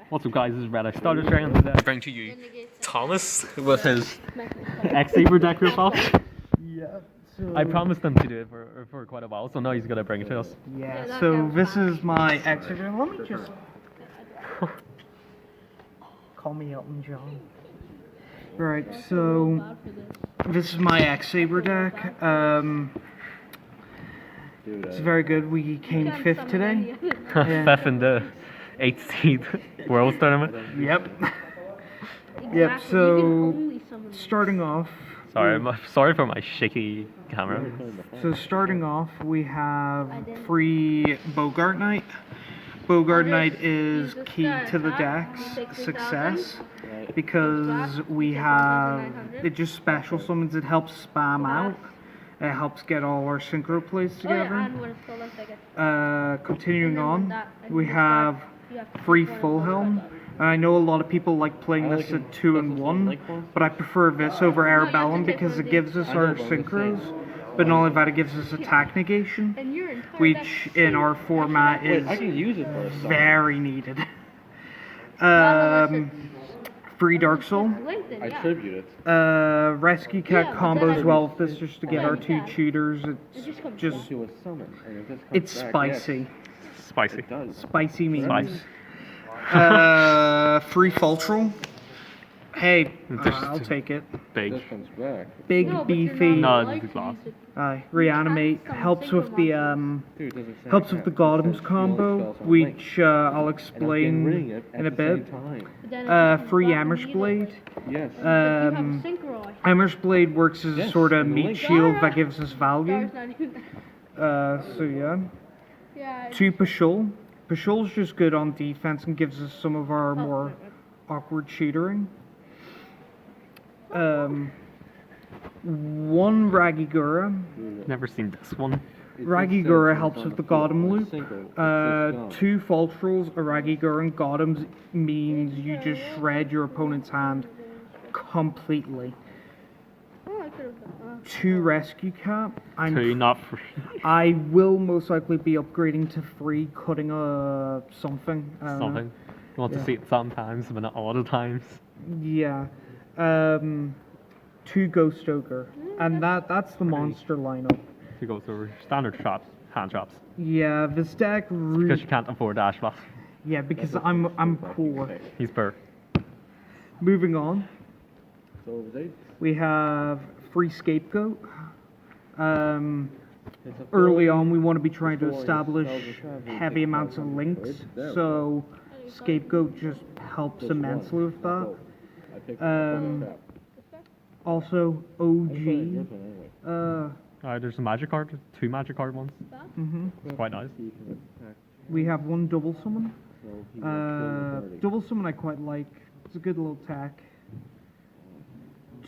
What's up guys, this is Red. I started trying today. I bring to you Thomas with his X-Saber deck profile. Yeah. So I promised him to do it for quite a while, so now he's gonna bring it to us. yeah. So this is my X-Saber. Let me just call me Elton John. Right. So this is my X-Saber deck. It's very good. We came 5th today. Fifth in the 18th Worlds Tournament. Yep. Yep. So starting off. Sorry for my shaky camera. So starting off, we have free Bogart Knight. Bogart Knight is key to the deck's success because we have it just special summons. It helps spam out. It helps get all our synchro plays together. Continuing on, we have free Full Helm. I know a lot of people like playing this at 2 and 1, but I prefer this over Arabellum because it gives us our synchros, but not only that, it gives us attack negation, which in our format is very needed. Free Dark Soul. I tribute it. Rescue Cat combos well with this just to get our 2 cheaters. It's spicy. Spicy. Spicy means. Spice. Free Fultrel. Hey, I'll take it. Big. Big, beefy. No, this is lost. Reanimate helps with the Golems combo, which I'll explain in a bit. Free Amherst Blade. Yes. Amherst Blade works as a sort of meat shield that gives us value. So yeah. 2 Pashul. Pashul's just good on defense and gives us some of our more awkward cheatering. 1 Ragigura. Never seen this one. Ragigura helps with the Godem loop. 2 Fultrels, a Ragigura, and Godems means you just shred your opponent's hand completely. 2 Rescue Cat. 2 not free. I will most likely be upgrading to free, cutting something. Something. You want to see it sometimes, but not all the times. Yeah. 2 Ghost Ogre. And that's the monster lineup. 2 goes over standard traps, hand traps. Yeah, this deck really... Because you can't afford dash blast. Yeah, because I'm poor. He's poor. Moving on. We have free Scapegoat. Early on, we want to be trying to establish heavy amounts of links, so Scapegoat just helps immensely with that. Also, OG. There's a magic card, 2 magic card ones. It's quite nice. We have 1 Double Summon. Double Summon I quite like. It's a good little tech.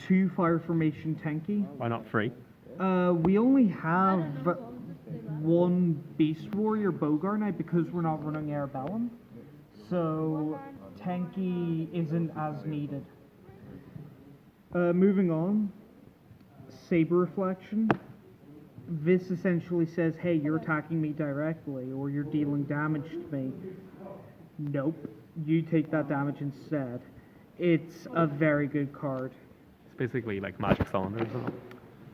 2 Fire Formation Tenki. Why not free? We only have 1 Beast Warrior Bogart Knight because we're not running Arabellum. So Tenki isn't as needed. Moving on. Saber Reflection. This essentially says, hey, you're attacking me directly, or you're dealing damage to me. Nope. You take that damage instead. It's a very good card. Basically like magic cylinders, isn't it?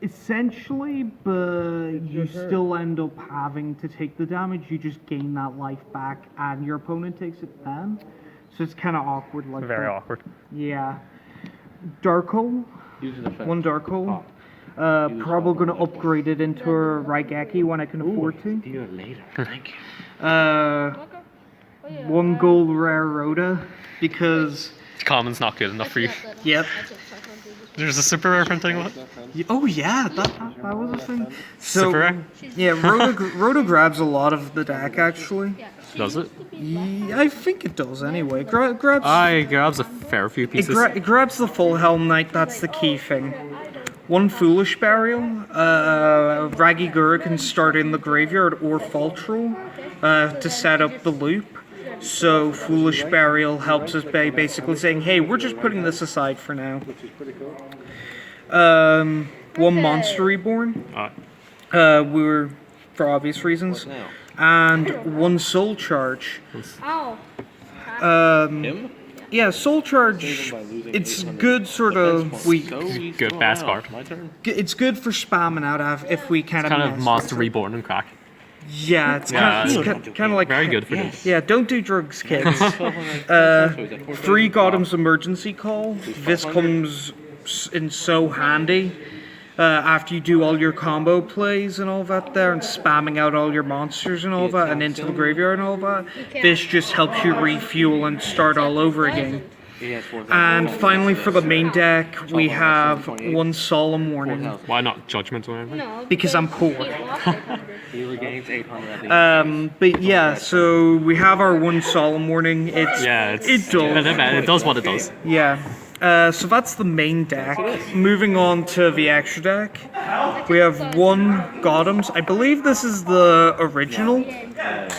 Essentially, but you still end up having to take the damage. You just gain that life back, and your opponent takes it then. So it's kind of awkward like Very that. awkward. Yeah. Dark Hole. 1 Dark Hole. Probably going to upgrade it into a Raigeki when I can afford to. Later. Thank you. 1 Gold Rare Rhoda, because... Common's not good enough for you. Yep. There's a super rare printing one. Oh yeah, that was a thing. So, Super rare? yeah, Rhoda grabs a lot of the deck actually. Does it? Yeah, I think it does anyway. Grabs. Grabs a fair few pieces. It grabs the Full Helm Knight. That's the key thing. 1 Foolish Burial. Ragigura can start in the graveyard or Fultrel to set up the loop. So Foolish Burial helps us by basically saying, hey, we're just putting this aside for now. 1 Monster Reborn. We were, for obvious reasons. And 1 Soul Charge. Him? Yeah, Soul Charge. It's good, sort of. Good, fast card. My turn. It's good for spamming out if we kind Kind of mess Monster with it. Reborn and crack. Yeah, it's Yeah, kind of like Very good for this. Yeah, don't do drugs, kids. 3 Gotham's emergency call. This comes in so handy after you do all your combo plays and all that there, and spamming out all your monsters and all that, and into the graveyard and all that. This just helps you refuel and start all over again. And finally, for the main deck, we have 1 Solemn Warning. Why not Judgment or anything? No, Because I'm poor. He regains 800 at the But yeah, so we have our 1 Solemn Warning. It does what it does. Yeah. So that's the main deck. Moving on to the extra deck, we have 1 Gotham's. I believe this is the original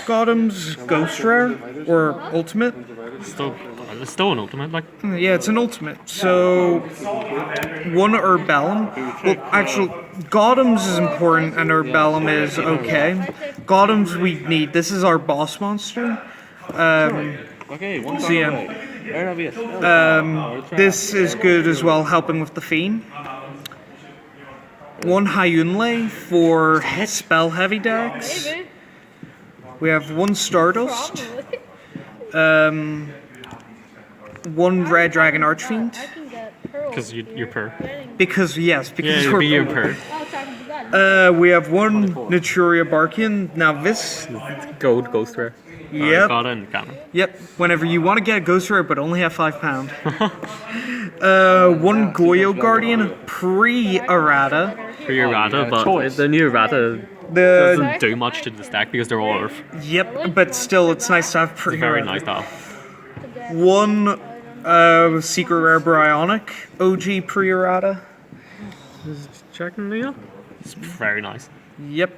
Gotham's Ghost Rare or Ultimate. It's still an ultimate, like. Yeah, it's an ultimate. So 1 Urbellum. Well, actually, Gotham's is important and Urbellum is okay. Gotham's we need. This is our boss monster. Okay, 1 So yeah. away. Very obvious. This is good as well, helping with the Fiend. 1 Hyunlei for spell heavy decks. We have 1 Stardust. 1 Red Dragon Archfiend. Because you're per. Because Yeah, we're you're per. we have 1 Naturia Barkian. Now this, Gold Ghost Rare. yep, Got it and Gamma. yep. Whenever you want to get a Ghost Rare, but only have £5. 1 Goyo Guardian pre-errata. For your Errata, but the new Errata The doesn't do much to this deck because they're all Earth. yep, but still, it's nice to have pre. Very nice to have. 1 Secret Rare Bryonic OG pre-errata. Checking Leo? It's very nice. Yep.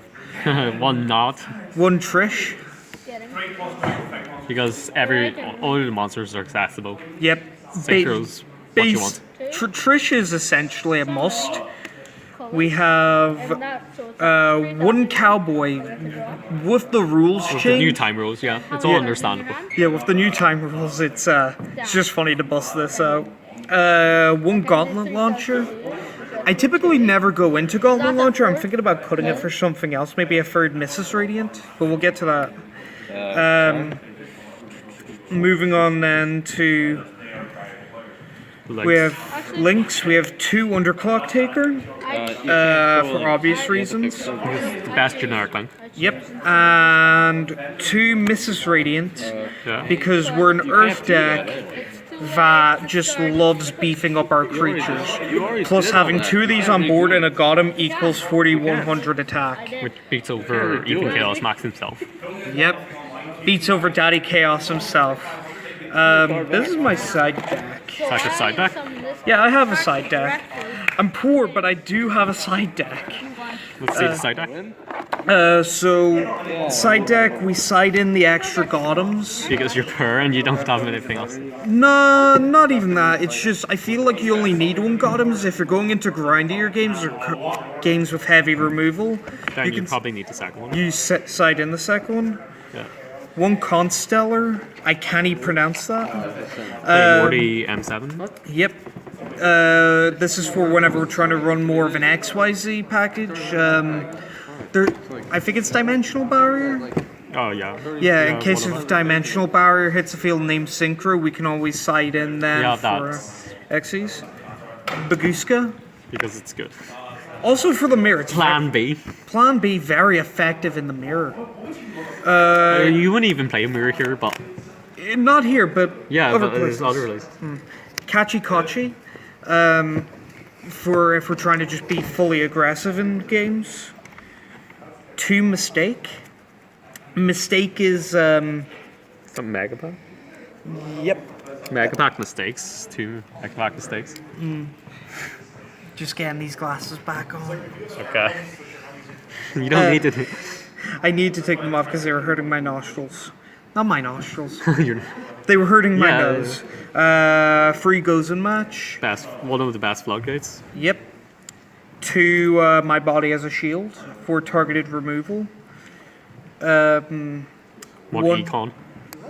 1 not, 1 Trish. because all the monsters are accessible. Yep. Synchros, what you want. Trish is essentially a must. We have 1 Cowboy with the rules With the new change. time rules, yeah. It's all understandable. Yeah, with the new time rules, it's just funny to bust this out. 1 Gauntlet Launcher. I typically never go into Gauntlet Launcher. I'm thinking about putting it for something else, maybe a 3rd Mrs. Radiant, but we'll get to that. Moving on then to, we have Lynx. We have 2 Underclock Taker for obvious reasons. It's the best generic link. Yep, and 2 Mrs. Radiant Yeah. because we're an Earth deck that just loves beefing up our creatures. Plus, having 2 of these on board and a Gotham equals 4100 attack. Which beats over even Chaos Max himself. Yep, beats over Daddy Chaos himself. This is my side deck. It's like a side deck. Yeah, I have a side deck. I'm poor, but I do have a side deck. Let's see the side deck. So, side deck, we side in the extra Gothams. Because you're per and you don't have anything else. No, not even that. It's just, I feel like you only need 1 Gothams if you're going into grindier games or games with heavy removal. Then you can probably need the second one. you side in the second one. Yeah. 1 Constellar. I can't even pronounce that. Morty M7. Yep. This is for whenever we're trying to run more of an XYZ package. I think it's Dimensional Barrier. Oh, yeah. Yeah, in case one of of Dimensional Barrier hits a field named Synchro, we can always side in then Yeah, for that's Xyz. Baguska. because it's good. Also for the mirror. It's Plan B. Plan B, very effective in the mirror. You wouldn't even play a mirror here, but Not here, but yeah, other but there's places. other releases. Kachi Kachi. For if we're trying to just be fully aggressive in games. 2 Mistake. Mistake is Some Mega Pack. yep. Mega Pack mistakes. 2 Mega Pack mistakes. Just getting these glasses back on. Okay. You don't need to. I need to take them off because they were hurting my nostrils. Not my nostrils. You're They were hurting my Yeah. nose. Free Gozen match. one of the best floodgates. Yep. 2 My Body as a Shield for targeted removal. What One- econ?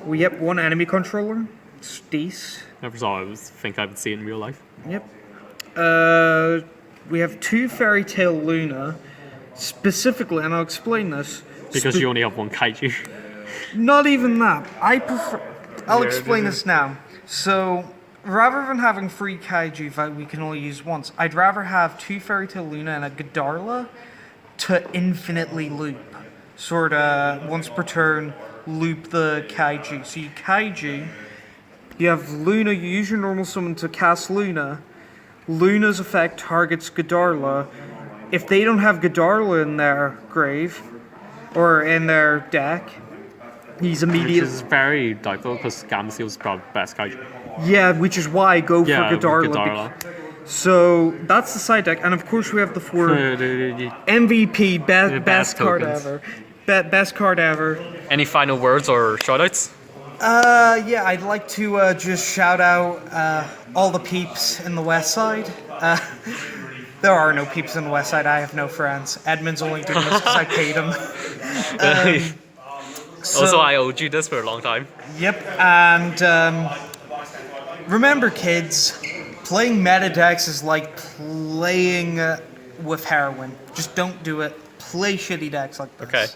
Yep, one enemy controller. Stace. Never saw it. Think I would see it in real life. Yep. We have 2 Fairy Tale Luna. Specifically, and I'll explain this. Because you only have one kaiju. Not even that. I prefer. I'll explain this now. So, rather than having 3 kaiju that we can only use once, I'd rather have 2 Fairy Tale Luna and a Godarla to infinitely loop. Sorta, once per turn, loop the kaiju. So you kaiju, you have Luna, you use your normal summon to cast Luna. Luna's effect targets Godarla. If they don't have Godarla in their grave, or in their deck, he's immediately... Which is very doubtful, because Gamseel's probably the best kaiju. Yeah, which is why I go for Godarla. Godarla. So, that's the side deck, and of course we have the 4 MVP, best card tokens. ever. Best card ever. Any final words or shoutouts? Yeah, I'd like to just shout out all the peeps in the West Side. There are no peeps in the West Side. I have no friends. Edmund's only doing this because I paid him. Also, I owed you this for a long time. Yep, and remember, kids, playing meta decks is like playing with heroin. Just don't do it. Play shitty decks like this. Okay.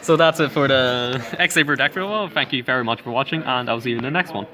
So that's it for the X-Saber deck build. Well, thank you very much for watching, and I'll see you in the next one.